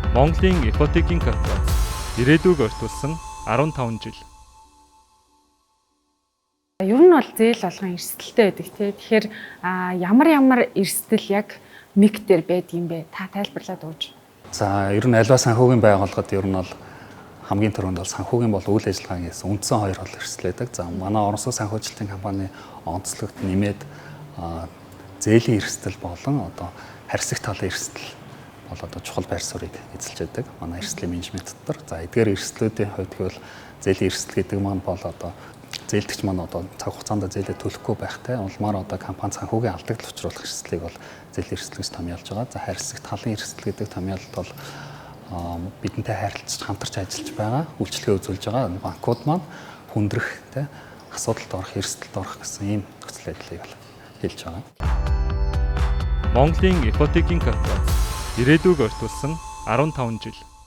Монголын ипотекийн корпорац ирээдүйг ортуулсан 15 жил. Ер нь бол зээл болгон эрсдэлтэй байдаг тий. Тэгэхээр ямар эрсдэл яг МИК дээр байдгийм бэ? Та тайлбарлаад өгөөч. За ер нь альва санхүүгийн байгууллагад ер нь бол хамгийн түрүүнд бол санхүүгийн бол үйл ажиллагааны үндсэн хоёр бол эрсдэл байдаг. За манай орон сууц санхүүжилтийн компани онцлогт нэмээд зээлийн эрсдэл болон одоо харьцах талын эрсдэл бол одоо чухал байр суурийг эзэлж байдаг. Манай эрсдлийн менежмент дотор. За эдгээр эрсдлүүдийн хувьд гэвэл зээлийн эрсдэл гэдэг маань бол одоо зээлдэгч маань одоо цаг хугацаанд зээлээ төлөхгүй байхтай улмаар одоо компани санхүүгийн алдагдлыг учруулах эрсдлийг бол зээлийн эрсдлээс томьёолж байгаа. За харьцах талын эрсдэл гэдэг томьёололт бол бидэнтэй харилцаж хамтарч ажиллаж байгаа, үйлчлэгээ үзүүлж байгаа банкуд маань хүндрэх асуудалд орох, эрсдэлд орох гэсэн ийм нөхцөл байдлыг бол хэлж байгаа. Монголын ипотекийн корпорац ирээдүйг ортуулсан 15 жил.